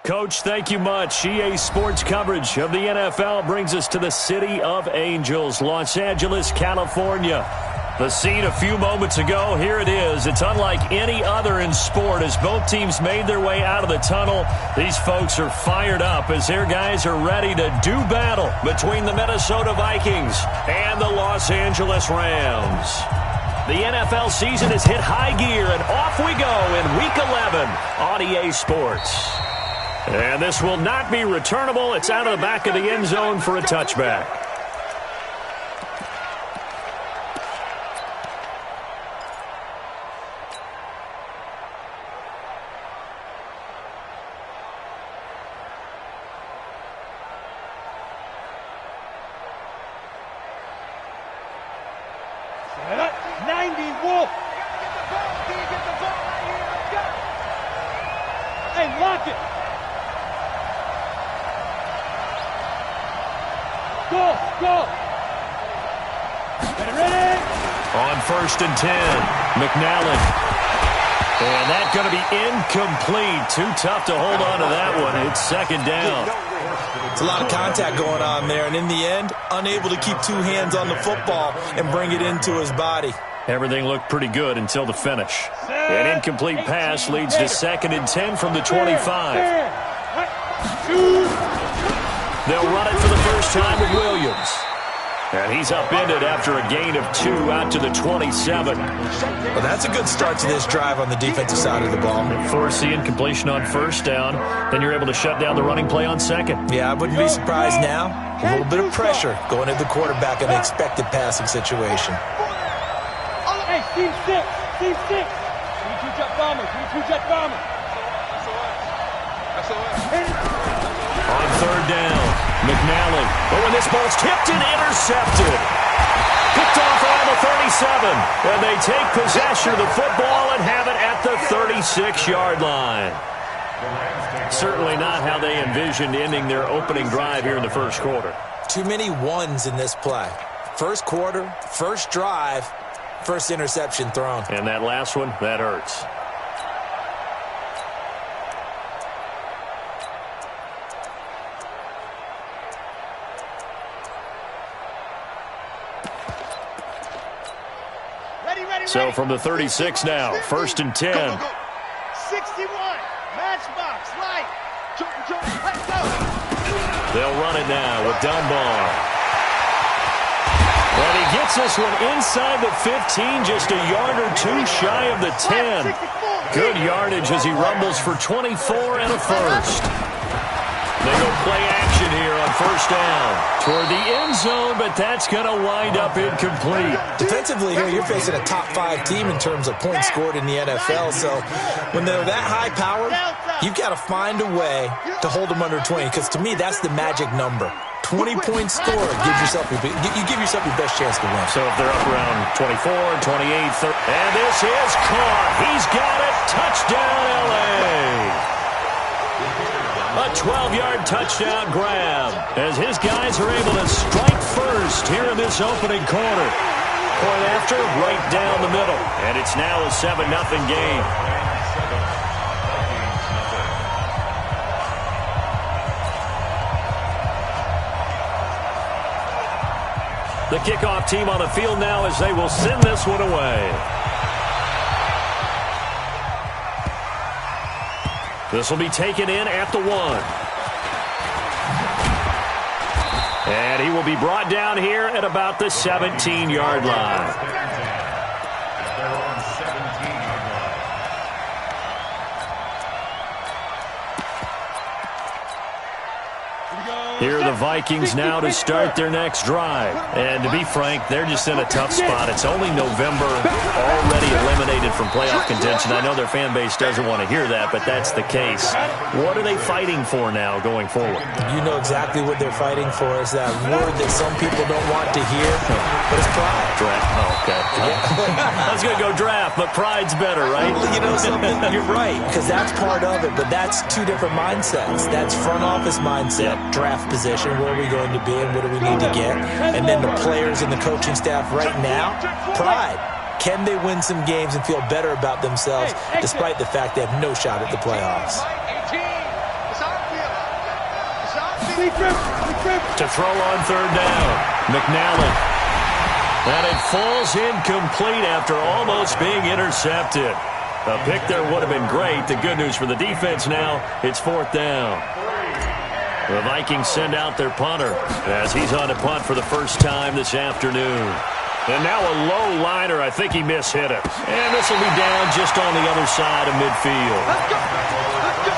Coach, thank you much. EA Sports coverage of the NFL brings us to the City of Angels, Los Angeles, California. The scene a few moments ago, here it is. It's unlike any other in sport as both teams made their way out of the tunnel. These folks are fired up as their guys are ready to do battle between the Minnesota Vikings and the Los Angeles Rams. The NFL season has hit high gear, and off we go in Week 11 on EA Sports. And this will not be returnable. It's out of the back of the end zone for a touchback. On 1st and 10, McNally. And that's going to be incomplete. Too tough to hold on to that one. It's 2nd down. It's a lot of contact going on there, and in the end, unable to keep two hands on the football and bring it into his body. Everything looked pretty good until the finish. An incomplete pass leads to 2nd and 10 from the 25. They'll run it for the first time with Williams. And he's upended after a gain of 2 out to the 27. Well, that's a good start to this drive on the defensive side of the ball. Force the incompletion on 1st down. Then you're able to shut down the running play on 2nd. Yeah, I wouldn't be surprised now. A little bit of pressure going at the quarterback in an expected passing situation. Hey, team 6. Team 6. Need 2 jet bombers. Need 2 jet bombers. On 3rd down, McNally. But when this ball's tipped and intercepted. Picked off around the 37. And they take possession of the football and have it at the 36-yard line. Certainly not how they envisioned ending their opening drive here in the first quarter. Too many ones in this play. First quarter, first drive, first interception thrown. And that last one, that hurts. So from the 36 now, 1st and 10. Go, go, go. 61, matchbox, right. Let's go. They'll run it now with Dunbar. And he gets this one inside the 15, just a yard or 2 shy of the 10. Good yardage as he rumbles for 24 and a first. They go play action here on 1st down. Toward the end zone, but that's going to wind up incomplete. Defensively here, you're facing a top 5 team in terms of points scored in the NFL. So when they're that high powered, you've got to find a way to hold them under 20. Because to me, that's the magic number. 20 points scored gives yourself you give yourself your best chance to win. So if they're up around 24, 28, 30. And this is caught. He's got it. Touchdown, L.A. A 12-yard touchdown grab as his guys are able to strike first here in this opening quarter. Point after, right down the middle. And it's now a 7-0 game. The kickoff team on the field now as they will send this one away. This will be taken in at the 1. And he will be brought down here at about the 17-yard line. Here are the Vikings now to start their next drive. And to be frank, they're just in a tough spot. It's only November, already eliminated from playoff contention. I know their fan base doesn't want to hear that, but that's the case. What are they fighting for now going forward? You know exactly what they're fighting for. It's that word that some people don't want to hear, but it's pride. Draft. Oh, okay. I was going to go draft, but pride's better, right? You know something? You're right, because that's part of it, but that's 2 different mindsets. That's front office mindset, draft position, where are we going to be and what do we need to get, and then the players and the coaching staff right now, pride. Can they win some games and feel better about themselves despite the fact they have no shot at the playoffs? To throw on third down. McNally. And it falls incomplete after almost being intercepted. A pick there would have been great. The good news for the defense now, it's fourth down. The Vikings send out their punter as he's on to punt for the first time this afternoon. And now a low liner. I think he mishit it. And this will be down just on the other side of midfield. Let's go. Let's go.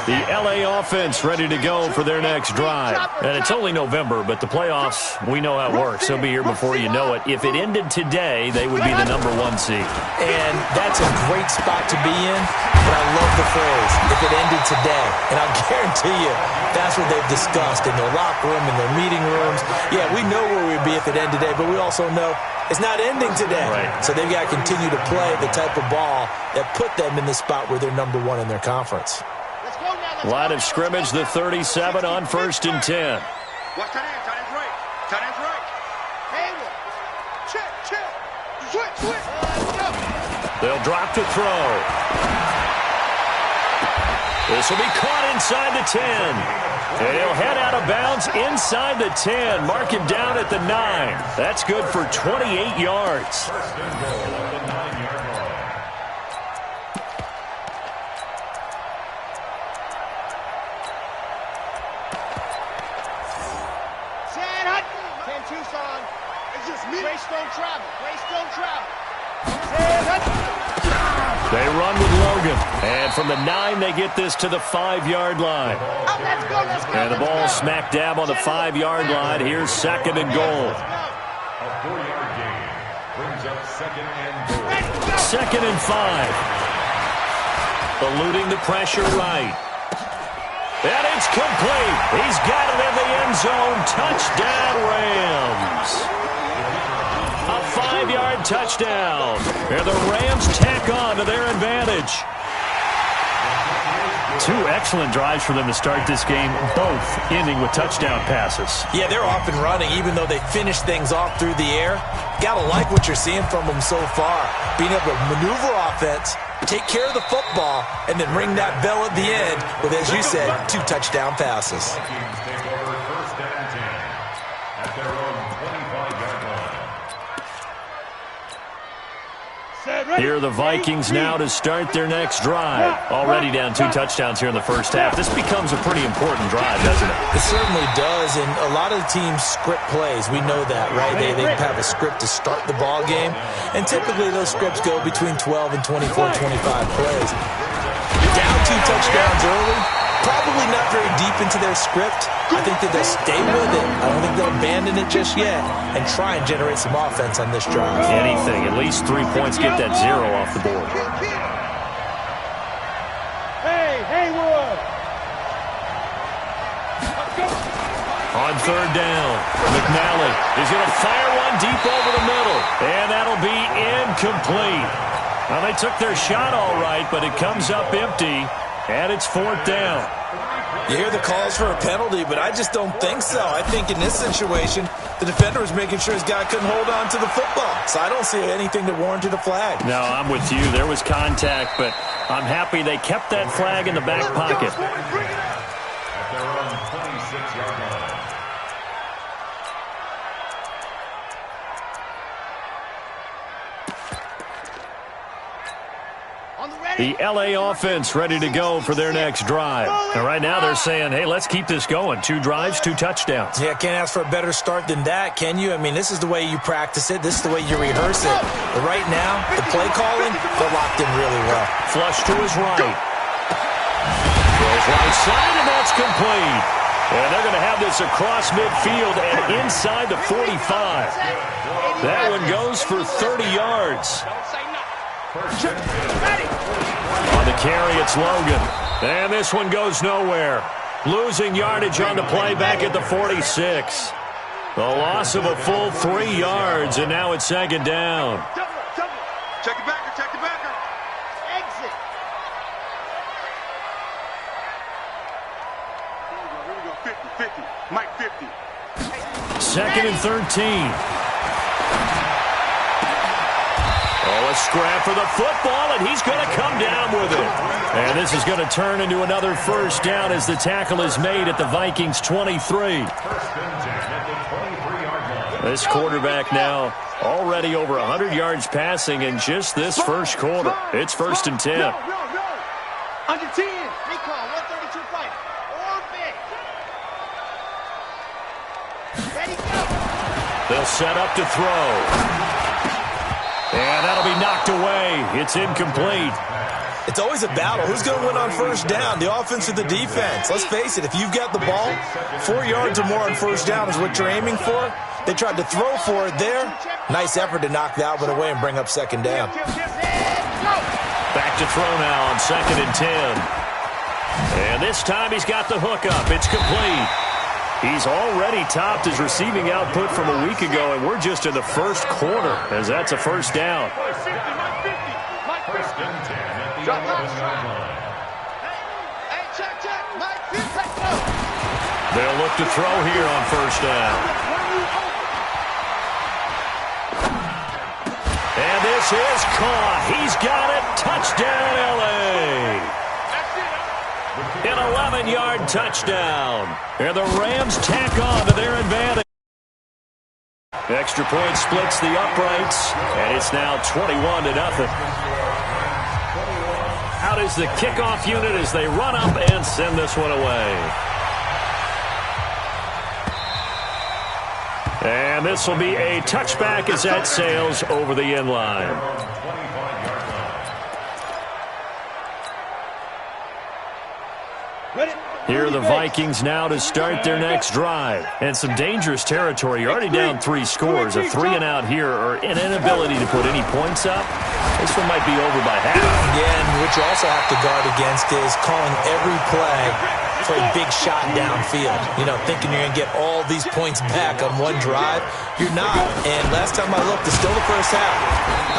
The LA offense ready to go for their next drive. And it's only November, but the playoffs, we know how it works. They'll be here before you know it. If it ended today, they would be the #1 seed. And that's a great spot to be in, but I love the phrase, if it ended today. And I'll guarantee you, that's what they've discussed in their locker room, in their meeting rooms. Yeah, we know where we'd be if it ended today, but we also know it's not ending today. Right. So they've got to continue to play the type of ball that put them in the spot where they're #1 in their conference. Line of scrimmage, the 37 on 1st and 10. Watch tight end, tight end's right. Tight end's right. Hayward. Check. Switch. Let's go. They'll drop to throw. This will be caught inside the 10. And he'll head out of bounds inside the 10. Mark him down at the 9. That's good for 28 yards. They run with Logan. And from the 9, they get this to the 5-yard line. Let's go. And the ball smack dab on the 5-yard line. Here's 2nd and goal. A 4-yard gain brings up 2nd and goal. 2nd and 5. Eluding the pressure right. And it's complete. He's got it in the end zone. Touchdown, Rams. A 5-yard touchdown. And the Rams tack on to their advantage. 2 excellent drives for them to start this game, both ending with touchdown passes. Yeah, they're off and running, even though they finish things off through the air. Gotta like what you're seeing from them so far. Being able to maneuver offense, take care of the football, and then ring that bell at the end with, as you said, 2 touchdown passes. Vikings take over 1st and 10 at their own 25-yard line. Here are the Vikings now to start their next drive. Already down 2 touchdowns here in the first half. This becomes a pretty important drive, doesn't it? It certainly does, and a lot of the teams script plays. We know that, right? They have a script to start the ball game, and typically those scripts go between 12 and 24, 25 plays. Down 2 touchdowns early, probably not very deep into their script. I think that they'll stay with it. I don't think they'll abandon it just yet and try and generate some offense on this drive. Anything. At least 3 points, get that 0 off the board. Hey, Hayward. On 3rd down, McNally is going to fire one deep over the middle. And that'll be incomplete. Well, they took their shot all right, but it comes up empty. And it's 4th down. You hear the calls for a penalty, but I just don't think so. I think in this situation, the defender was making sure his guy couldn't hold on to the football. So I don't see anything that warranted a flag. No, I'm with you. There was contact, but I'm happy they kept that flag in the back pocket. At their own 26-yard line. The LA offense ready to go for their next drive. And right now they're saying, hey, let's keep this going. 2 drives, 2 touchdowns. Yeah, can't ask for a better start than that, can you? I mean, this is the way you practice it. This is the way you rehearse it. But right now, the play calling, they're locked in really well. Flush to his right. Throws right side, and that's complete. And they're going to have this across midfield and inside the 45. That one goes for 30 yards. On the carry, it's Logan. And this one goes nowhere. Losing yardage on the play back at the 46. The loss of a full 3 yards, and now it's 2nd down. Check it backer, check it backer. Exit. Here we go, 50, Mike 50. 2nd and 13. A scrap for the football, and he's going to come down with it. And this is going to turn into another first down as the tackle is made at the Vikings' 23. This quarterback now already over 100 yards passing in just this first quarter. It's 1st and 10. Under 10. Recall, 132 fight. Or big. Ready, go. They'll set up to throw. And that'll be knocked away. It's incomplete. It's always a battle. Who's going to win on first down, the offense or the defense? Let's face it, if you've got the ball, 4 yards or more on first down is what you're aiming for. They tried to throw for it there. Nice effort to knock that one away and bring up second down. Back to throw now on 2nd and 10. And this time he's got the hook up. It's complete. He's already topped his receiving output from a week ago, and we're just in the first quarter as that's a first down. They'll look to throw here on first down. And this is caught. He's got it. Touchdown, L.A. An 11-yard touchdown. And the Rams tack on to their advantage. Extra point splits the uprights, and it's now 21-0. Out is the kickoff unit as they run up and send this one away. And this will be a touchback as that sails over the end line. Here are the Vikings now to start their next drive. And some dangerous territory. You're already down 3 scores. A 3-and-out here or an inability to put any points up. This one might be over by half. Again, what you also have to guard against is calling every play for a big shot downfield. You know, thinking you're going to get all these points back on one drive. You're not. And last time I looked, it's still the first half.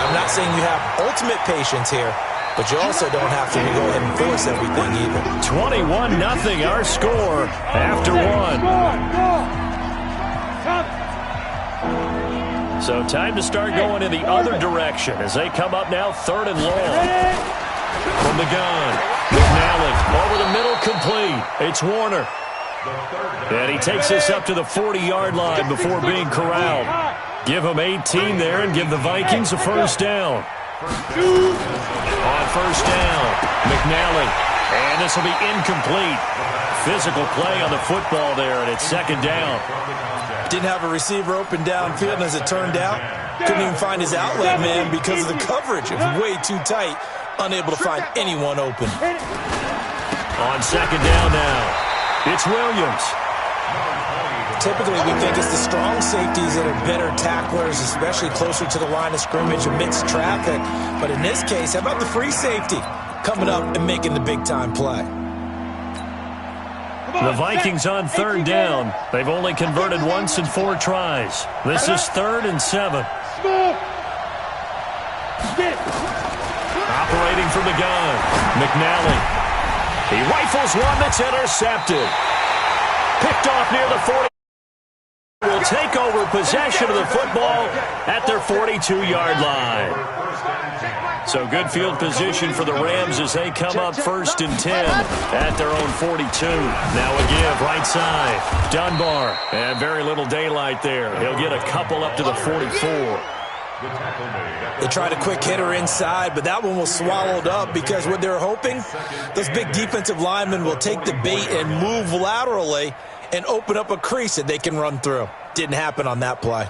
I'm not saying you have ultimate patience here, but you also don't have to go ahead and force everything either. 21-0 our score after one. So time to start going in the other direction as they come up now 3rd and long. From the gun, McNally over the middle, complete. It's Warner. And he takes this up to the 40-yard line before being corralled. Give him 18 there and give the Vikings a first down. On first down, McNally. And this will be incomplete. Physical play on the football there, and it's 2nd down. Didn't have a receiver open downfield, and as it turned out, couldn't even find his outlet man because of the coverage. It was way too tight, unable to find anyone open. On 2nd down now, it's Williams. Typically, we think it's the strong safeties that are better tacklers, especially closer to the line of scrimmage amidst traffic. But in this case, how about the free safety coming up and making the big-time play? The Vikings on 3rd down. They've only converted once in 4 tries. This is 3rd and 7. Operating from the gun, McNally. He rifles one that's intercepted. Picked off near the 40. Will take over possession of the football at their 42-yard line. So good field position for the Rams as they come up 1st and 10 at their own 42. Now a give right side. Dunbar. And very little daylight there. He'll get a couple up to the 44. They tried a quick hitter inside, but that one was swallowed up because what they're hoping, those big defensive linemen will take the bait and move laterally and open up a crease that they can run through. Didn't happen on that play.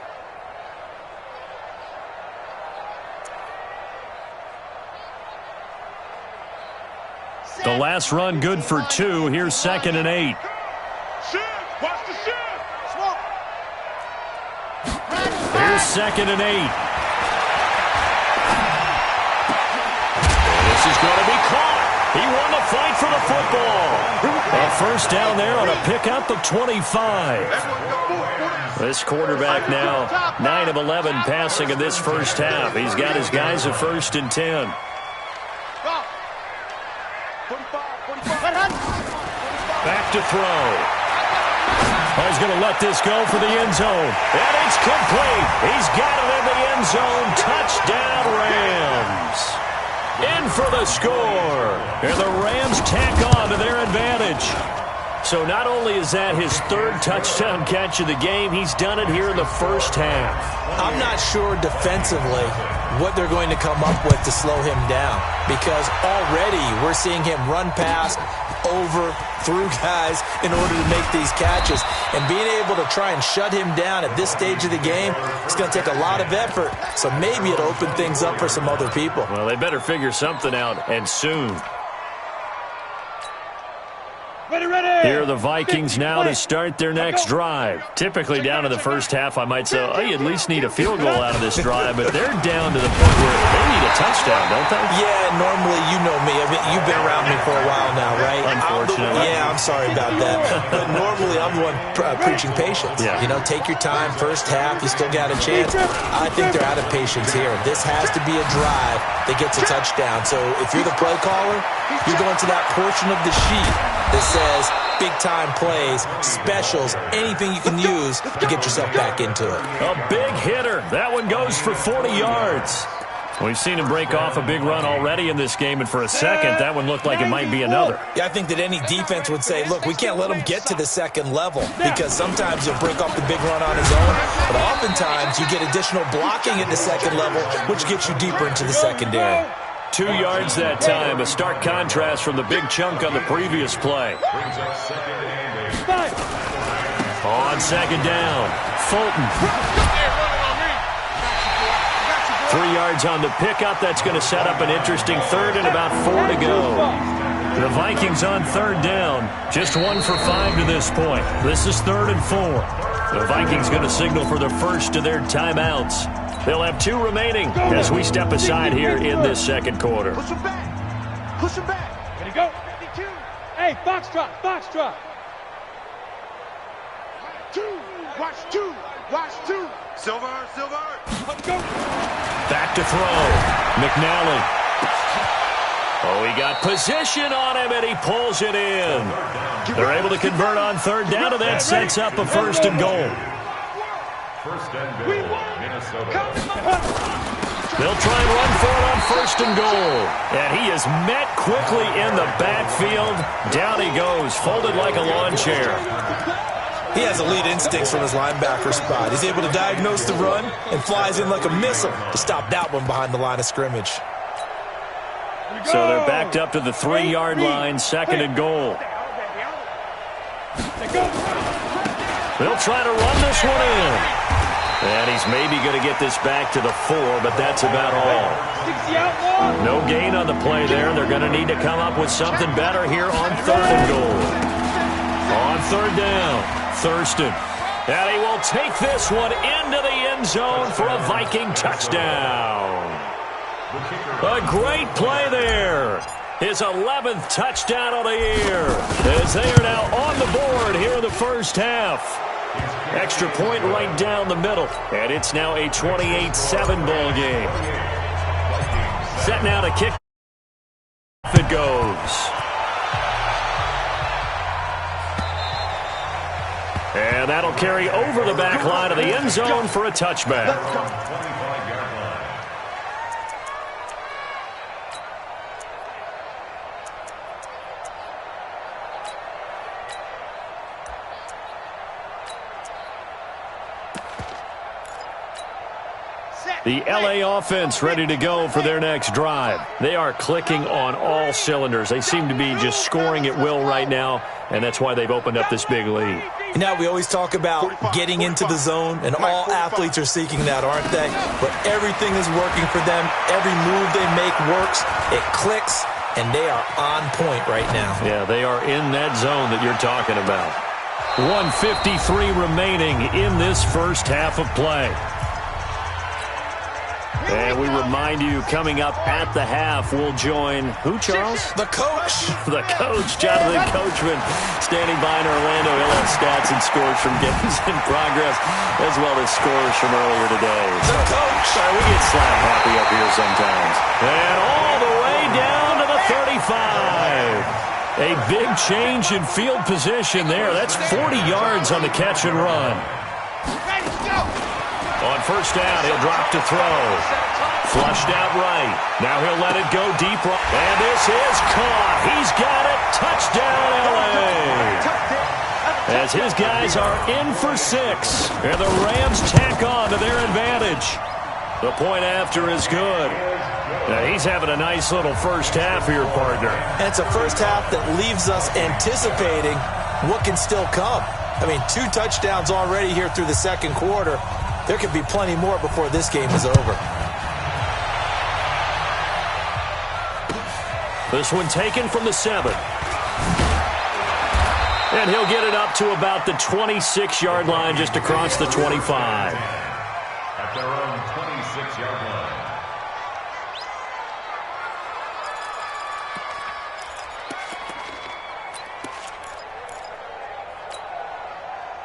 The last run good for 2. Here's 2nd and 8. Here's 2nd and 8. This is going to be caught. He won the fight for the football. A first down there on a pickup of 25. This quarterback now 9 of 11 passing in this first half. He's got his guys at 1st and 10. Back to throw. Oh, he's going to let this go for the end zone. And it's complete. He's got it in the end zone. Touchdown, Rams. In for the score. And the Rams tack on to their advantage. So not only is that his third touchdown catch of the game, he's done it here in the first half. I'm not sure defensively what they're going to come up with to slow him down, because already we're seeing him run past, over, through guys in order to make these catches. And being able to try and shut him down at this stage of the game, it's going to take a lot of effort. So maybe it'll open things up for some other people. Well, they better figure something out, and soon. Here are the Vikings now to start their next drive. Typically down to the first half, I might say, oh, you at least need a field goal out of this drive, but they're down to the point where they need a touchdown, don't they? Yeah, normally, you know me. I mean, you've been around me for a while now, right? Unfortunately. I'm sorry about that. But normally, I'm the one preaching patience. Yeah. You know, take your time, first half, you still got a chance. I think they're out of patience here. This has to be a drive that gets a touchdown. So if you're the play caller, you're going to that portion of the sheet that says big-time plays, specials, anything you can use to get yourself back into it. A big hitter. That one goes for 40 yards. We've seen him break off a big run already in this game, and for a second, that one looked like it might be another. Yeah, I think that any defense would say, look, we can't let him get to the second level, because sometimes he'll break off the big run on his own, but oftentimes you get additional blocking at the second level, which gets you deeper into the secondary. 2 yards that time, a stark contrast from the big chunk on the previous play. On second down, Fulton. 3 yards on the pickup. That's going to set up an interesting third and about 4 to go. The Vikings on third down, just 1 for 5 to this point. This is 3rd and 4. The Vikings going to signal for the first of their timeouts. They'll have 2 remaining as we step aside here in this second quarter. Push him back. Push him back. Ready, go. 52. Hey, foxtrot, foxtrot. 2. Watch 2. Watch 2. Silver, silver. Let's go. Back to throw. McNally. Oh, he got position on him, and he pulls it in. They're able to convert on third down, and that sets up a 1st and goal. First and goal, Minnesota. They'll try and run for it on 1st and goal. And he is met quickly in the backfield. Down he goes, folded like a lawn chair. He has elite instincts from his linebacker spot. He's able to diagnose the run and flies in like a missile to stop that one behind the line of scrimmage. So they're backed up to the 3-yard line, 2nd and goal. They'll try to run this one in. And he's maybe going to get this back to the 4, but that's about all. No gain on the play there. They're going to need to come up with something better here on 3rd and goal. On 3rd down, Thurston. And he will take this one into the end zone for a Viking touchdown. A great play there. His 11th touchdown of the year, as they are now on the board here in the first half. Extra point right down the middle, and it's now a 28-7 ball game. Set now to kick. It goes. And that'll carry over the back line of the end zone for a touchback. The LA offense ready to go for their next drive. They are clicking on all cylinders. They seem to be just scoring at will right now, and that's why they've opened up this big lead. Now, we always talk about getting into the zone, and all athletes are seeking that, aren't they? But everything is working for them. Every move they make works. It clicks, and they are on point right now. Yeah, they are in that zone that you're talking about. 1:53 remaining in this first half of play. And we remind you, coming up at the half, we'll join who, Charles? The coach. The coach, Jonathan Coachman, standing by in Orlando. He'll have stats and scores from games in progress, as well as scores from earlier today. The coach. Sorry, we get slap happy up here sometimes. And all the way down to the 35. A big change in field position there. That's 40 yards on the catch and run. On first down, he'll drop to throw. Flushed out right. Now he'll let it go deep right. And this is caught. He's got it. Touchdown, L.A. As his guys are in for 6. And the Rams tack on to their advantage. The point after is good. Now he's having a nice little first half here, partner. And it's a first half that leaves us anticipating what can still come. I mean, 2 touchdowns already here through the second quarter. There could be plenty more before this game is over. This one taken from the 7. And he'll get it up to about the 26-yard line, just across the 25. At their own 26-yard line.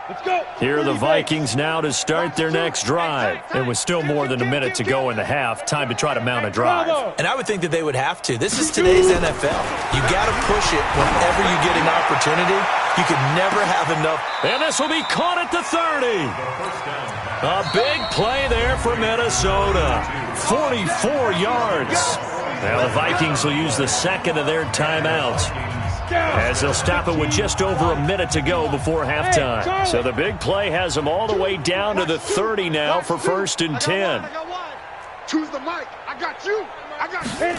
Let's go. Here are the Vikings now to start their next drive. It was still more than a minute to go in the half. Time to try to mount a drive. And I would think that they would have to. This is today's NFL. You got to push it whenever you get an opportunity. You can never have enough. And this will be caught at the 30. A big play there for Minnesota. 44 yards. Now the Vikings will use the second of their timeouts, as they'll stop it with just over a minute to go before halftime. So the big play has them all the way down to the 30 now for 1st and 10. Choose the mic. I got you. I got you.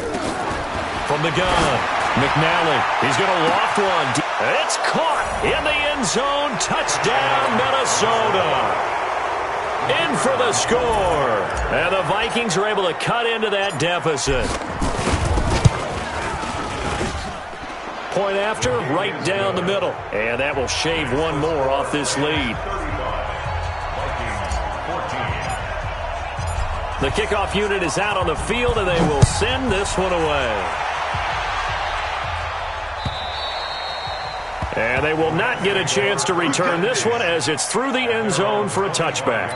From the gun, McNally. He's going to loft one. It's caught in the end zone. Touchdown, Minnesota. In for the score. And the Vikings are able to cut into that deficit. Point after, right down the middle. And that will shave one more off this lead. The kickoff unit is out on the field, and they will send this one away. And they will not get a chance to return this one, as it's through the end zone for a touchback.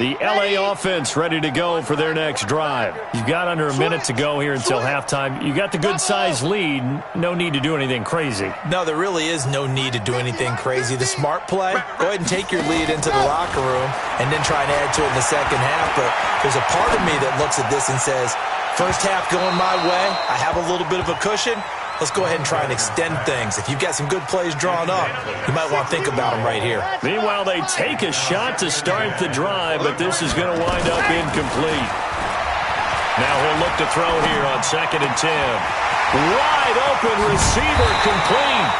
The L.A. offense ready to go for their next drive. You've got under a minute to go here until halftime. You got the good-sized lead. No need to do anything crazy. No, there really is no need to do anything crazy. The smart play, go ahead and take your lead into the locker room and then try and add to it in the second half. But there's a part of me that looks at this and says, first half going my way, I have a little bit of a cushion. Let's go ahead and try and extend things. If you've got some good plays drawn up, you might want to think about them right here. Meanwhile, they take a shot to start the drive, but this is going to wind up incomplete. Now he'll look to throw here on 2nd and 10. Wide open receiver complete.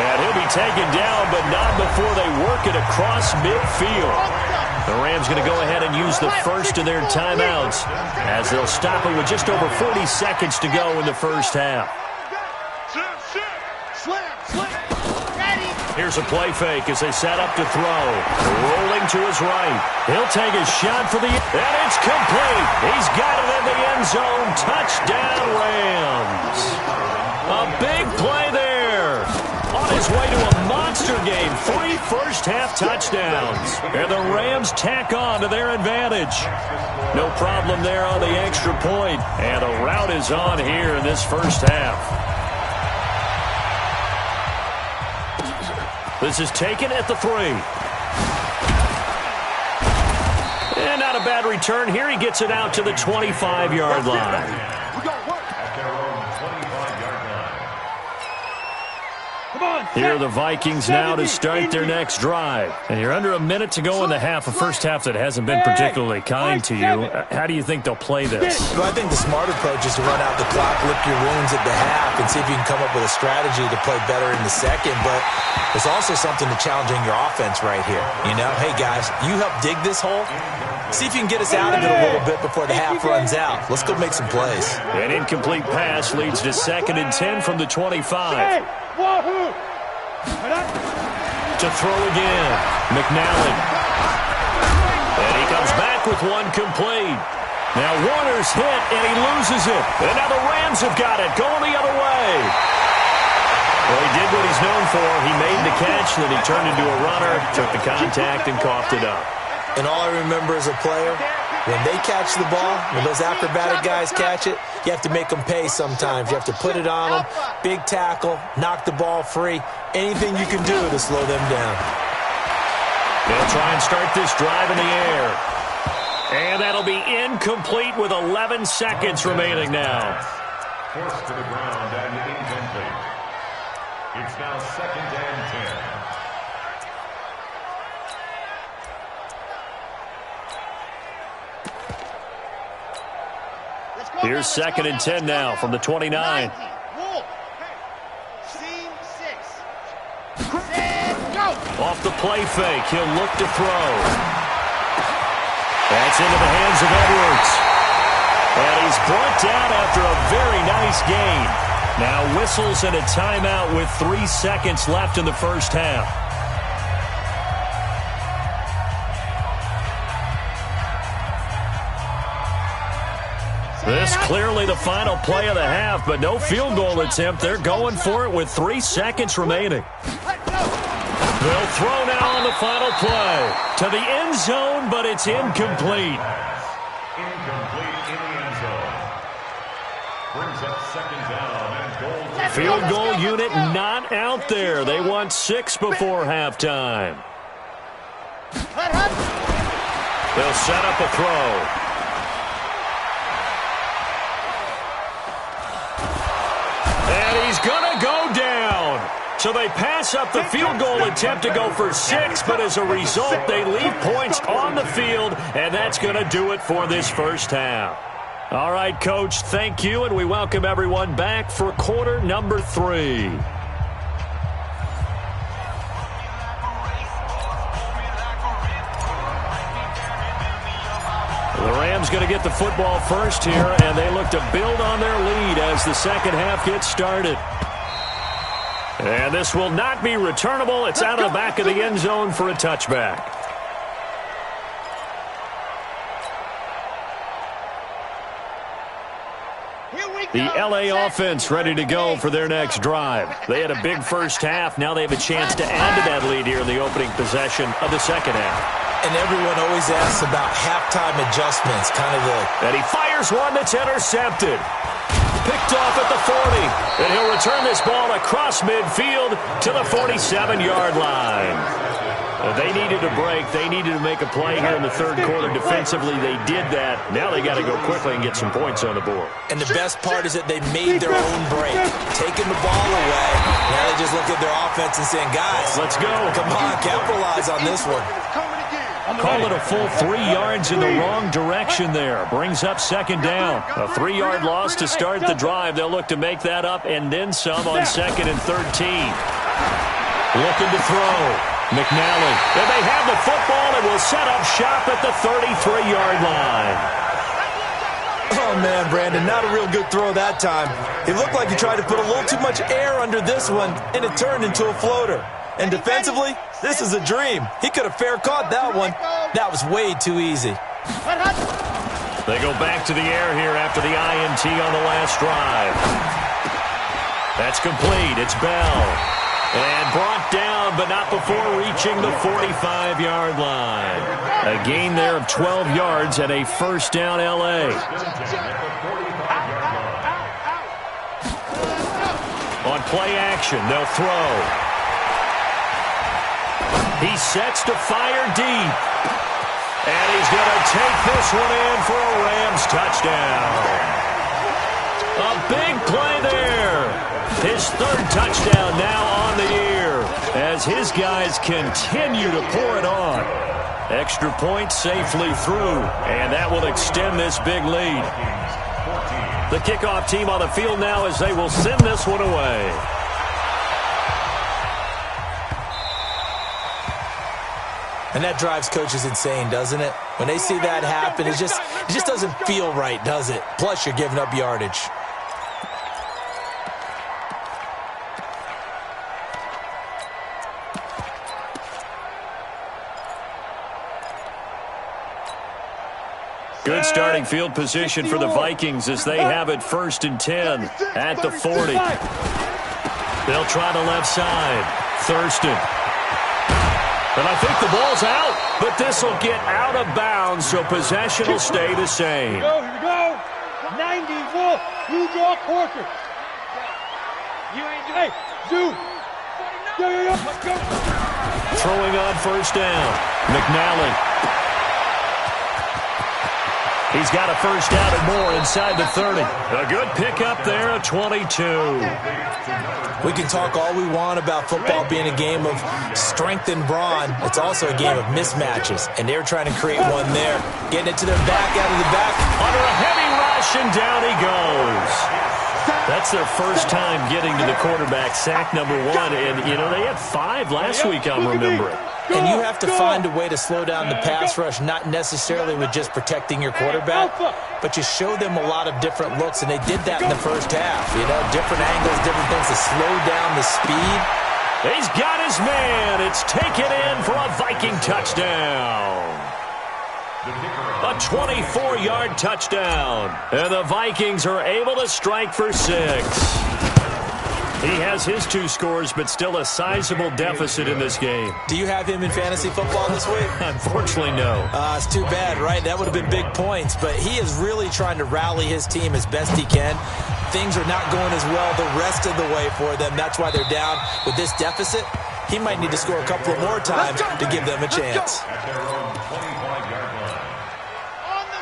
And he'll be taken down, but not before they work it across midfield. The Rams going to go ahead and use the first of their timeouts, as they'll stop it with just over 40 seconds to go in the first half. Here's a play fake as they set up to throw. Rolling to his right. He'll take a shot for the... And it's complete. He's got it in the end zone. Touchdown, Rams. A big play there. On his way to a monster game. 3 first-half touchdowns. And the Rams tack on to their advantage. No problem there on the extra point. And the route is on here in this first half. This is taken at the 3. And not a bad return here. He gets it out to the 25-yard line. Here are the Vikings now to start their next drive. And you're under a minute to go in the half, a first half that hasn't been particularly kind to you. How do you think they'll play this? Well, I think the smart approach is to run out the clock, lick your wounds at the half, and see if you can come up with a strategy to play better in the second. But there's also something to challenging your offense right here. You know, hey, guys, you help dig this hole. See if you can get us out of it a little bit before the half runs out. Let's go make some plays. An incomplete pass leads to 2nd and 10 from the 25. To throw again, McNally. And he comes back with one complete. Now Warner's hit, and he loses it. And now the Rams have got it, going the other way. Well, he did what he's known for. He made the catch, then he turned into a runner, took the contact, and coughed it up. And all I remember as a player, when they catch the ball, when those acrobatic guys catch it, you have to make them pay sometimes. You have to put it on them, big tackle, knock the ball free. Anything you can do to slow them down. They'll try and start this drive in the air. And that'll be incomplete with 11 seconds remaining now. Forced to the ground and incomplete. It's now 2nd and 10. Here's 2nd and 10 now from the 29. Off the play fake, he'll look to throw. That's into the hands of Edwards. And he's brought down after a very nice gain. Now whistles and a timeout with 3 seconds left in the first half. This clearly the final play of the half, but no field goal attempt. They're going for it with 3 seconds remaining. They'll throw now on the final play. To the end zone, but it's incomplete. Incomplete in the end zone. Brings up 2nd down and goal. Field goal unit not out there. They want 6 before halftime. They'll set up a throw. And he's going to go down. So they pass up the field goal attempt to go for 6, but as a result, they leave points on the field, and that's going to do it for this first half. All right, Coach, thank you, and we welcome everyone back for quarter number 3. The Rams going to get the football first here, and they look to build on their lead as the second half gets started. And this will not be returnable. It's out of the back of the end zone for a touchback. The LA offense ready to go for their next drive. They had a big first half. Now they have a chance to add to that lead here in the opening possession of the second half. And everyone always asks about halftime adjustments, And he fires one that's intercepted. Picked off at the 40. And he'll return this ball across midfield to the 47-yard line. They needed a break. They needed to make a play here in the third quarter. Defensively, they did that. Now they got to go quickly and get some points on the board. And the best part is that they made their own break. Taking the ball away. Now they just look at their offense and saying, guys, let's go. Come on, capitalize on this one. Call it a full 3 yards in the wrong direction there. Brings up second down. A 3-yard loss to start the drive. They'll look to make that up and then some on 2nd and 13. Looking to throw. McNally. And they have the football and will set up shop at the 33-yard line. Oh, man, Brandon, not a real good throw that time. It looked like he tried to put a little too much air under this one, and it turned into a floater. And defensively, this is a dream. He could have fair caught that one. That was way too easy. They go back to the air here after the INT on the last drive. That's complete. It's Bell. And brought down, but not before reaching the 45-yard line. A gain there of 12 yards and a first down L.A. On play action, they'll throw. He sets to fire deep. And he's going to take this one in for a Rams touchdown. A big play there. His third touchdown now on the year as his guys continue to pour it on. Extra point safely through, and that will extend this big lead. The kickoff team on the field now as they will send this one away. And that drives coaches insane, doesn't it? When they see that happen, it just doesn't feel right, does it? Plus, you're giving up yardage. Good starting field position for the Vikings as they have it 1st and 10 at the 40. They'll try the left side. Thurston. And I think the ball's out, but this will get out of bounds, so possession will stay the same. Here we go. 94. You draw quarter. Hey, Zoo. Let's go. Throwing on first down. McNally. He's got a first down and more inside the 30. A good pickup there at 22. We can talk all we want about football being a game of strength and brawn. It's also a game of mismatches, and they're trying to create one there. Getting it to their back, out of the back. Under a heavy rush, and down he goes. That's their first time getting to the quarterback, sack number 1. And, you know, they had 5 last week, I'm remembering. And you have to find a way to slow down the pass rush, not necessarily with just protecting your quarterback, but you show them a lot of different looks, and they did that in the first half. You know, different angles, different things to slow down the speed. He's got his man. It's taken in for a Viking touchdown. A 24-yard touchdown. And the Vikings are able to strike for 6. He has his 2 scores, but still a sizable deficit in this game. Do you have him in fantasy football this week? Unfortunately, no. It's too bad, right? That would have been big points, but he is really trying to rally his team as best he can. Things are not going as well the rest of the way for them. That's why they're down. With this deficit, he might need to score a couple more times to give them a chance.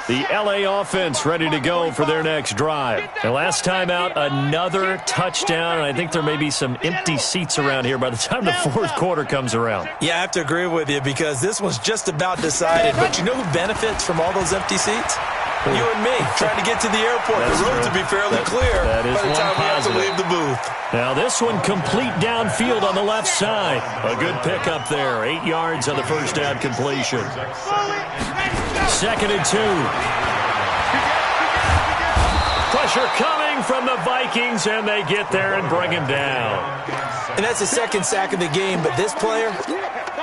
The LA offense ready to go for their next drive. The last time out, another touchdown, and I think there may be some empty seats around here by the time the fourth quarter comes around. Yeah, I have to agree with you because this one's just about decided. But you know who benefits from all those empty seats? You and me, trying to get to the airport. The roads will be fairly clear by the time we have to leave the booth. Now this one complete downfield on the left side. A good pickup there. 8 yards on the first down completion. 2nd and 2. Pressure coming from the Vikings, and they get there and bring him down. And that's the second sack of the game, but this player,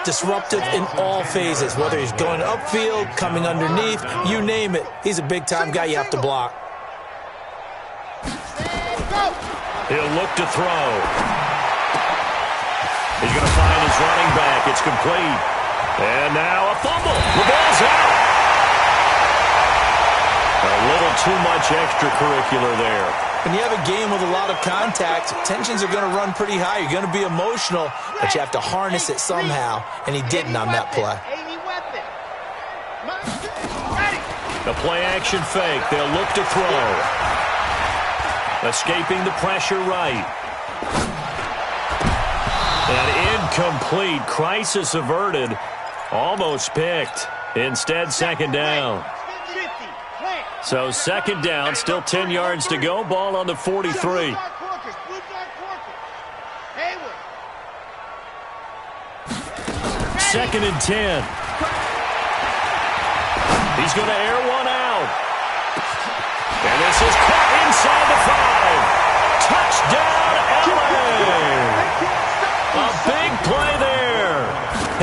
disruptive in all phases, whether he's going upfield, coming underneath, you name it. He's a big-time guy you have to block. He'll look to throw. He's going to find his running back. It's complete. And now a fumble. The ball's out. A little too much extracurricular there. When you have a game with a lot of contact, tensions are going to run pretty high. You're going to be emotional, but you have to harness it somehow, and he didn't on that play. The play-action fake. They'll look to throw. Escaping the pressure right. And incomplete. Crisis averted. Almost picked. Instead, second down. So second down, still 10 yards to go. Ball on the 43. Second and 10. He's going to air one out. And this is caught inside the 5. Touchdown, LA! A big play there.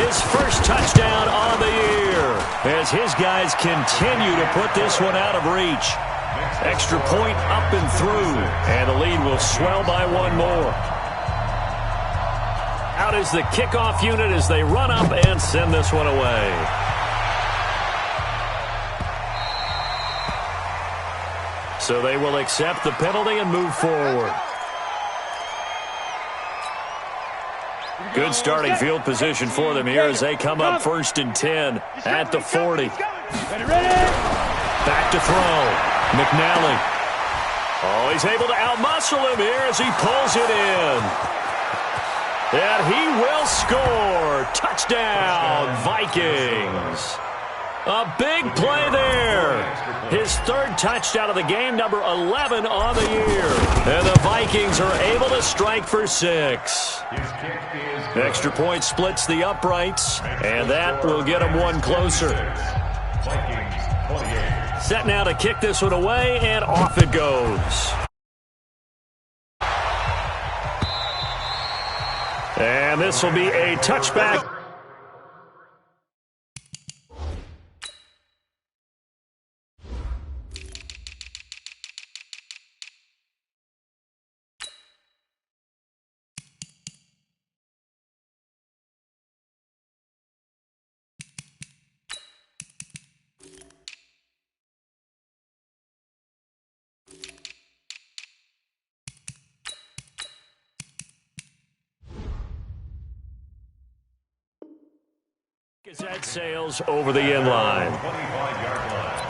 His first touchdown on the year as his guys continue to put this one out of reach. Extra point up and through, and the lead will swell by 1 more. Out is the kickoff unit as they run up and send this one away. So they will accept the penalty and move forward. Good starting field position for them here as they come up 1st and 10 at the 40. Back to throw. McNally. Oh, he's able to outmuscle him here as he pulls it in. And he will score. Touchdown, Vikings. A big play there. His 3rd touchdown of the game, number 11 on the year. And the Vikings are able to strike for 6. Extra point splits the uprights, and that will get them 1 closer. Set now to kick this one away, and off it goes. And this will be a touchback. That sails over the end line. 25-yard line.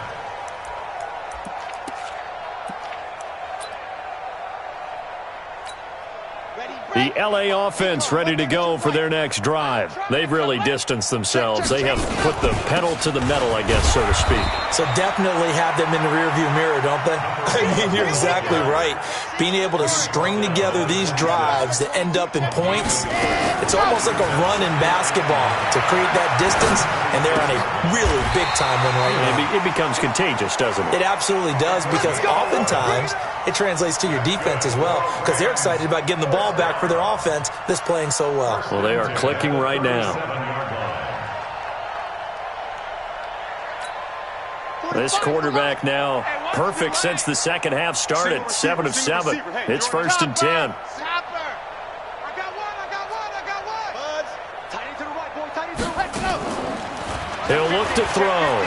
The L.A. offense ready to go for their next drive. They've really distanced themselves. They have put the pedal to the metal, I guess, so to speak. So definitely have them in the rearview mirror, don't they? I mean, you're exactly right. Being able to string together these drives that end up in points, it's almost like a run in basketball to create that distance, and they're on a really big-time one right now. It becomes contagious, doesn't it? It absolutely does, because oftentimes it translates to your defense as well, because they're excited about getting the ball back for their offense that's playing so well. Well, they are clicking right now. This quarterback now perfect since the second half started. 7 of 7. It's 1st and 10. He'll look to throw.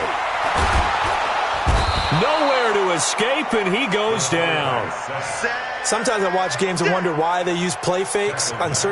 Nowhere to escape, and he goes down. Sometimes I watch games and wonder why they use play fakes on certain